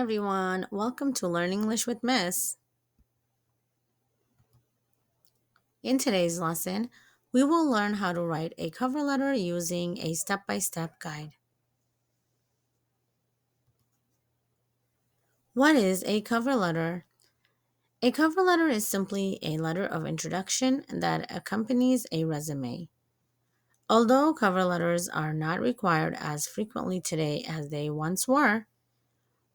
everyone. Welcome to Learn English with Miss. In today's lesson, we will learn how to write a cover letter using a step-by-step guide. What is a cover letter? A cover letter is simply a letter of introduction that accompanies a resume. Although cover letters are not required as frequently today as they once were,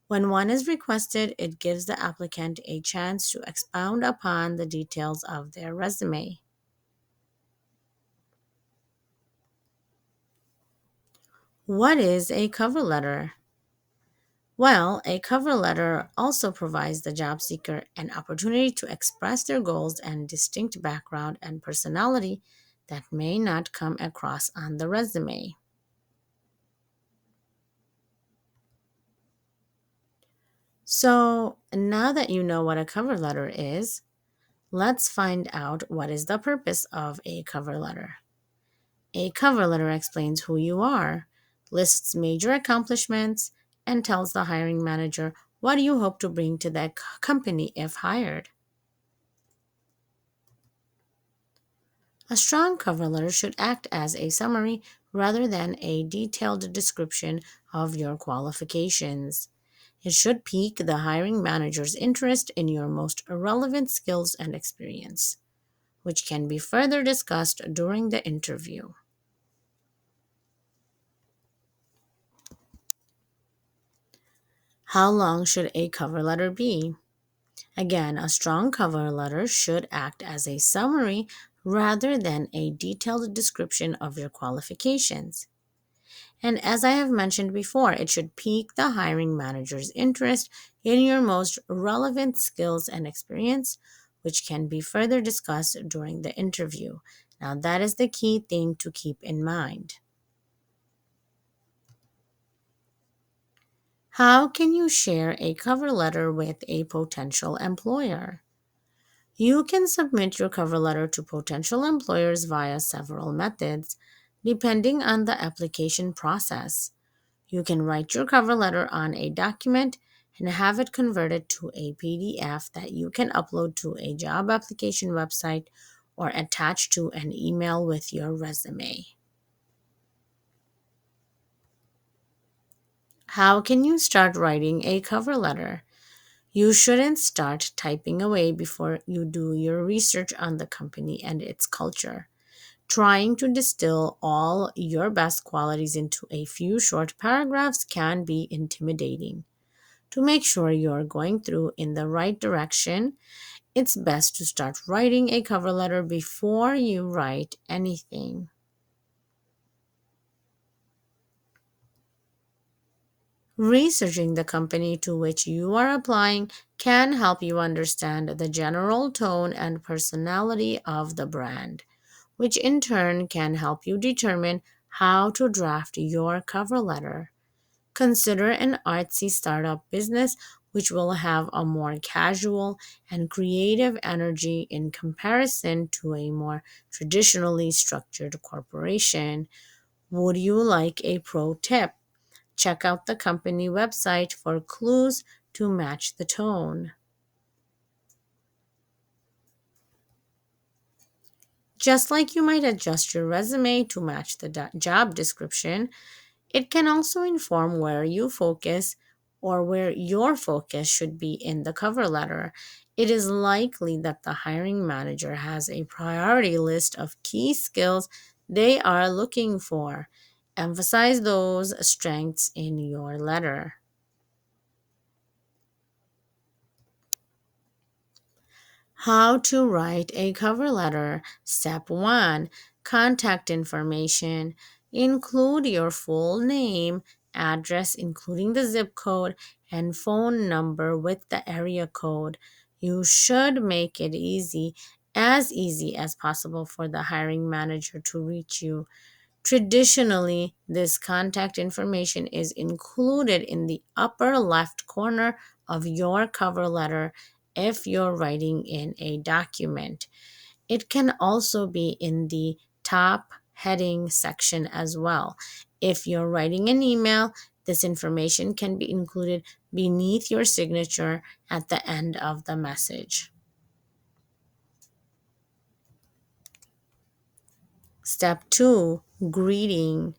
when one is requested, it gives the applicant a chance to expound upon the details of their resume. What is a cover letter? Well, a cover letter also provides the job seeker an opportunity to express their goals and distinct background and personality that may not come across on the resume. So, now that you know what a cover letter is, let's find out what is the purpose of a cover letter. A cover letter explains who you are, lists major accomplishments, and tells the hiring manager what you hope to bring to that company if hired. A strong cover letter should act as a summary rather than a detailed description of your qualifications. It should pique the hiring manager's interest in your most relevant skills and experience, which can be further discussed during the interview. How long should a cover letter be? Again, a strong cover letter should act as a summary rather than a detailed description of your qualifications. And as I have mentioned before, it should pique the hiring manager's interest in your most relevant skills and experience, which can be further discussed during the interview. Now, that is the key thing to keep in mind. How can you share a cover letter with a potential employer? You can submit your cover letter to potential employers via several methods, depending on the application process. You can write your cover letter on a document and have it converted to a PDF that you can upload to a job application website or attach to an email with your resume. How can you start writing a cover letter? You shouldn't start typing away before you do your research on the company and its culture. Trying to distill all your best qualities into a few short paragraphs can be intimidating. To make sure you're going through in the right direction, it's best to start writing a cover letter before you write anything. Researching the company to which you are applying can help you understand the general tone and personality of the brand, which in turn can help you determine how to draft your cover letter. Consider an artsy startup business which will have a more casual and creative energy in comparison to a more traditionally structured corporation. Would you like a pro tip? Check out the company website for clues to match the tone. Just like you might adjust your resume to match the job description, it can also inform where you focus or where your focus should be in the cover letter. It is likely that the hiring manager has a priority list of key skills they are looking for. Emphasize those strengths in your letter. How to write a cover letter. Step 1. Contact information. Include your full name, address, including the zip code, and phone number with the area code. You should make it as easy as possible for the hiring manager to reach you. Traditionally, this contact information is included in the upper left corner of your cover letter if you're writing in a document. It can also be in the top heading section as well. If you're writing an email, This information can be included beneath your signature at the end of the message. Step 2, greeting.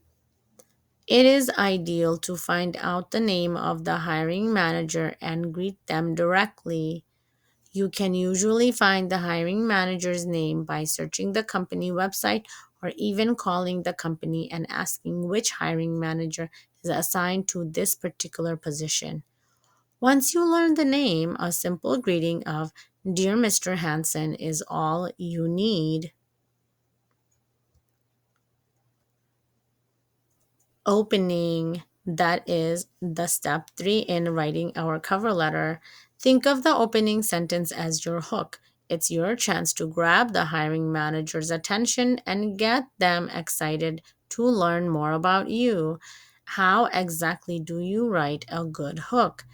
It is ideal to find out the name of the hiring manager and greet them directly. You can usually find the hiring manager's name by searching the company website or even calling the company and asking which hiring manager is assigned to this particular position. Once you learn the name, a simple greeting of Dear Mr. Hansen is all you need. Opening. That is the step 3 in writing our cover letter. Think of the opening sentence as your hook. It's your chance to grab the hiring manager's attention and get them excited to learn more about you. How exactly do you write a good hook?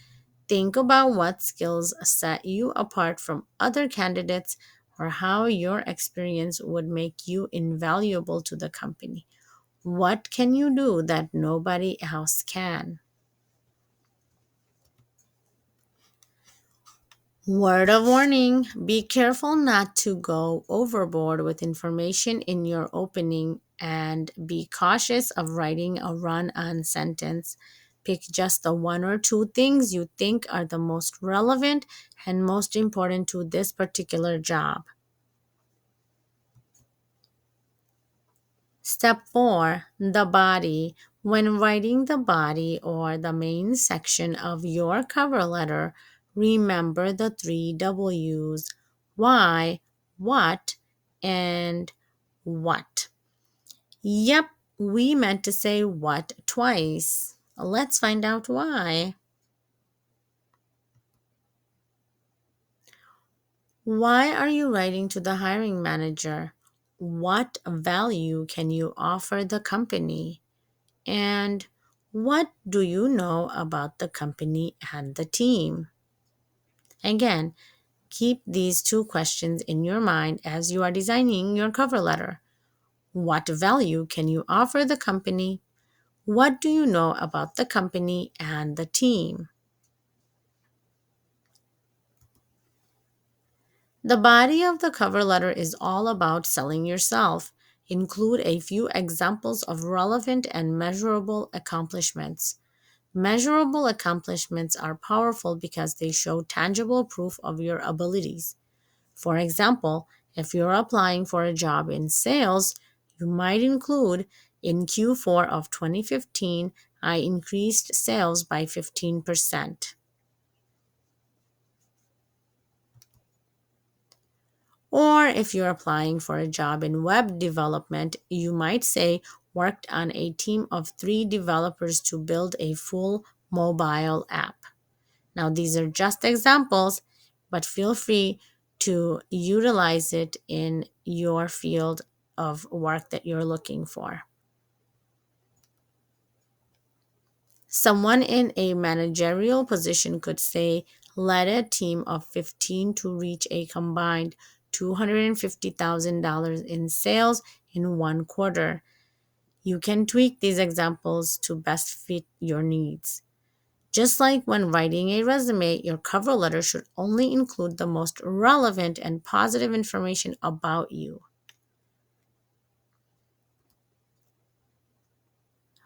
Think about what skills set you apart from other candidates or how your experience would make you invaluable to the company. What can you do that nobody else can? Word of warning, be careful not to go overboard with information in your opening and be cautious of writing a run on sentence. Pick just the one or two things you think are the most relevant and most important to this particular job. Step 4, the body. When writing the body or the main section of your cover letter, remember the three W's: why, what, and what. Yep, we meant to say what twice. Let's find out why. Why are you writing to the hiring manager? What value can you offer the company? And what do you know about the company and the team? Again, keep these two questions in your mind as you are designing your cover letter. What value can you offer the company? What do you know about the company and the team? The body of the cover letter is all about selling yourself. Include a few examples of relevant and measurable accomplishments. Measurable accomplishments are powerful because they show tangible proof of your abilities. For example, if you're applying for a job in sales, you might include in Q4 of 2015, I increased sales by 15%. Or if you're applying for a job in web development, you might say, worked on a team of 3 developers to build a full mobile app. Now, these are just examples, but feel free to utilize it in your field of work that you're looking for. Someone in a managerial position could say, led a team of 15 to reach a combined $250,000 in sales in one quarter. You can tweak these examples to best fit your needs. Just like when writing a resume, your cover letter should only include the most relevant and positive information about you.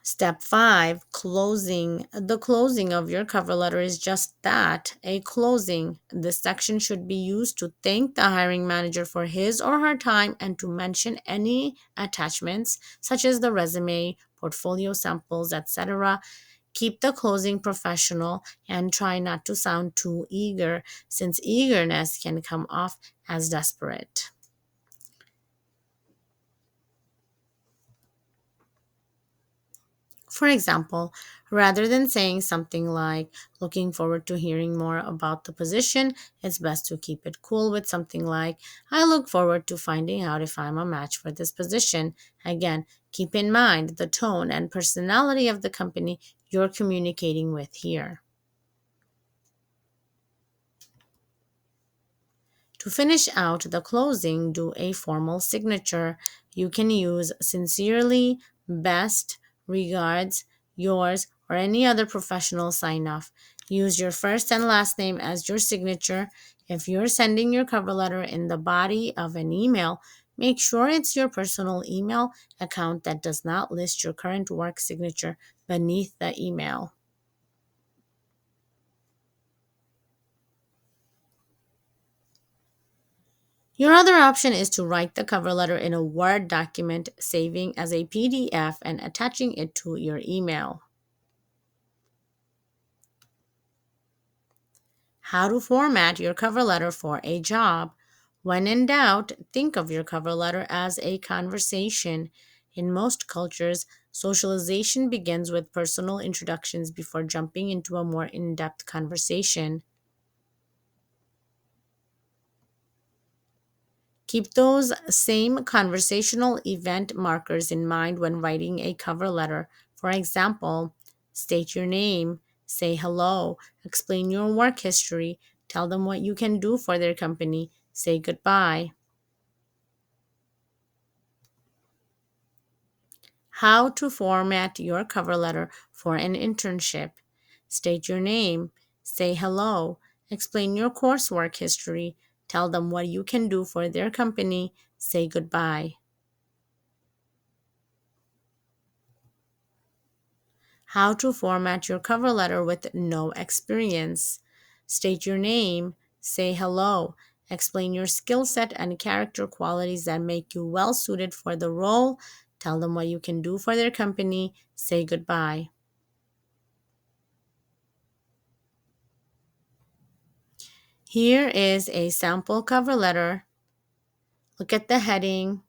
Step 5, closing. The closing of your cover letter is just that, a closing. This section should be used to thank the hiring manager for his or her time and to mention any attachments such as the resume, portfolio samples, etc. Keep the closing professional and try not to sound too eager, since eagerness can come off as desperate. For example, rather than saying something like, looking forward to hearing more about the position, it's best to keep it cool with something like, I look forward to finding out if I'm a match for this position. Again, keep in mind the tone and personality of the company you're communicating with here. To finish out the closing, do a formal signature. You can use sincerely, best, regards, yours, or any other professional sign off. Use your first and last name as your signature. If you're sending your cover letter in the body of an email, make sure it's your personal email account that does not list your current work signature beneath the email. Your other option is to write the cover letter in a Word document, saving as a PDF and attaching it to your email. How to format your cover letter for a job. When in doubt, think of your cover letter as a conversation. In most cultures, socialization begins with personal introductions before jumping into a more in depth conversation. Keep those same conversational event markers in mind when writing a cover letter. For example, state your name, say hello, explain your work history, tell them what you can do for their company, say goodbye. How to format your cover letter for an internship. State your name, say hello, explain your coursework history, tell them what you can do for their company, say goodbye. How to format your cover letter with no experience. State your name, say hello, explain your skill set and character qualities that make you well suited for the role, tell them what you can do for their company, say goodbye. Here is a sample cover letter. Look at the heading,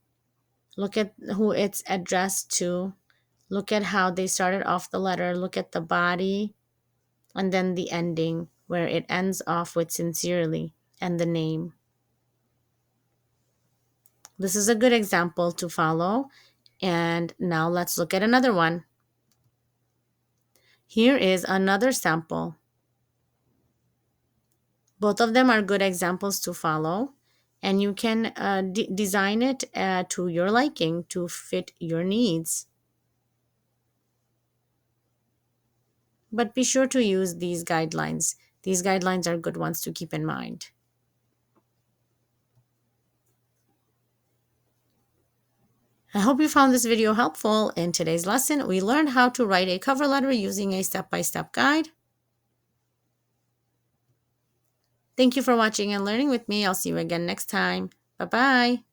look at who it's addressed to, look at how they started off the letter, look at the body, and then the ending where it ends off with sincerely and the name. This is a good example to follow. And now let's look at another one. Here is another sample. Both of them are good examples to follow, and you can design it to your liking to fit your needs. But be sure to use these guidelines. These guidelines are good ones to keep in mind. I hope you found this video helpful. In today's lesson, we learned how to write a cover letter using a step-by-step guide. Thank you for watching and learning with me. I'll see you again next time. Bye-bye.